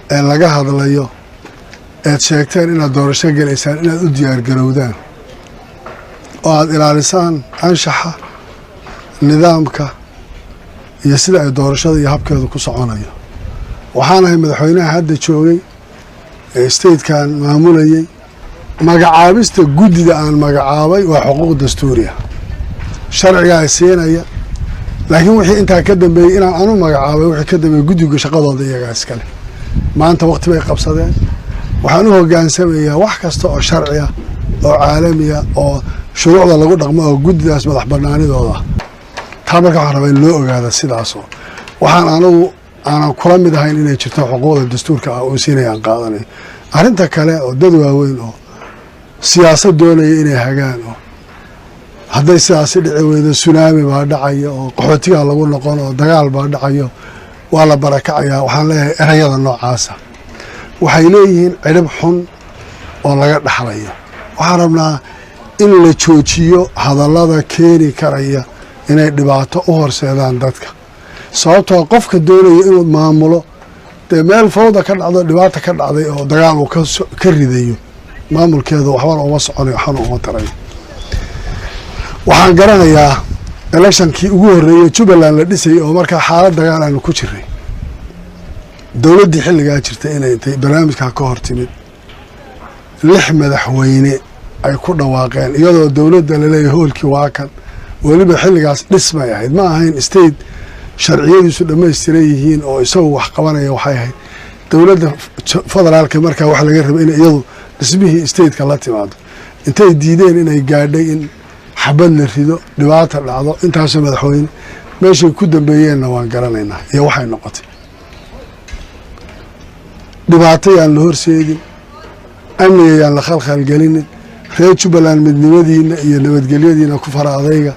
laga hadlayo eed sheegteen inaad doorasho gelaysaan inaad u diyaargarowdaan oo aad ilaalisaan anshaxa nidaamka iyo sida ay doorashada iyo habkeedu ku soconayo waxaan ahay madaxweynaha hadda joogay ee statekan maamulayay magacaabista guddida aan magacaabay waa xuquuq dastuuriya sharciga ay siinaya laakiin wixii intaa ka dambeeyay inaan anu magacaabay wixii ka dambeeyay guddiga shaqadooda iyaga iskale maanta waqti bay qabsadeen waxaan u hogaansamayaa wax kasta oo sharci ah oo caalami ah oo shuruucda lagu dhaqmo oo guddidaas madax bannaanidooda taa marka waxaan rabaa in loo ogaada sidaasoo waxaan anigu aanan kula mid ahayn inay jirto xuquuqda dastuurka ah oo siinaya aan qaadanayo arrinta kale oo dad waaweyn oo siyaasad doonaya inay hagaan oo hadday sidaasi dhici weydo sunaami baa dhacaya oo qaxootiga lagu noqon oo dagaal baa dhacayo waa la barakacayaa waxaan leeyahay erayada noocaasa waxay leeyihiin cirib xun oo laga dhaxlayo waxaan rabnaa in la joojiyo hadallada keeni karaya inay dhibaato u horseedaan dadka sababtoo qofka doonaya inuu maamulo dee meel fawda ka dhacdo dhibaata ka dhacday oo dagaal uu ka ridayo maamulkeeda waxbana uma soconayo waxbana uma tarayo waxaan garanayaa electionkii ugu horreeyey Jubbaland la dhisay oo markaa xaalad dagaal aanu ku jiray dowladdii xilligaa jirtay inay intay barnaamijkaa ka hor timid 6 madaxweyne ay ku dhawaaqeen iyadoo dowladda la leeyahay hoolkii waa kan weliba xilligaas dhismay ahayd ma ahayn state sharciyadiisu dhammaystiran yihiin oo isagu wax qabanaya waxay ahayd dowladda federaalka markaa wax laga rabay in iyadu dhismihii stateka la timaado intay diideen inay gaadhay in xabad la rido dhibaata dhacdo intaasoo madaxweyne meeshay ku dambeeyeenna waan garanaynaa iyo waxay noqotay dhibaato yaan la horseedin amniga yaan la khalkhalgelinin reer Jubbaland midnimadiina iyo nabadgelyadiina ku fara adayga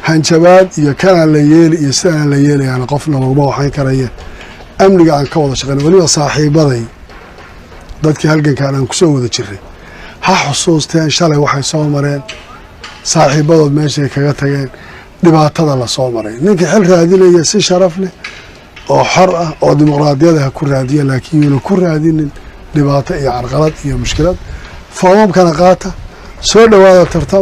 hanjabaad iyo kana la yeeli iyo sidaan la yeelayaan qofna walba waxaan karayeen amniga aan ka wada shaqeyn waliba saaxiibaday dadkii halgankan aan ku soo wada jiray ha xusuusteen shalay waxay soo mareen saaxiibadood meeshay kaga tageen dhibaatada la soo maray ninkii xil raadinaya si sharaf leh oo xor ah oo dimuqraadiyada ku raadiya laakiin uu ku raadinin dhibaato iyo carqalad iyo mushkilad foomamkana qaata soo dhawaada tartan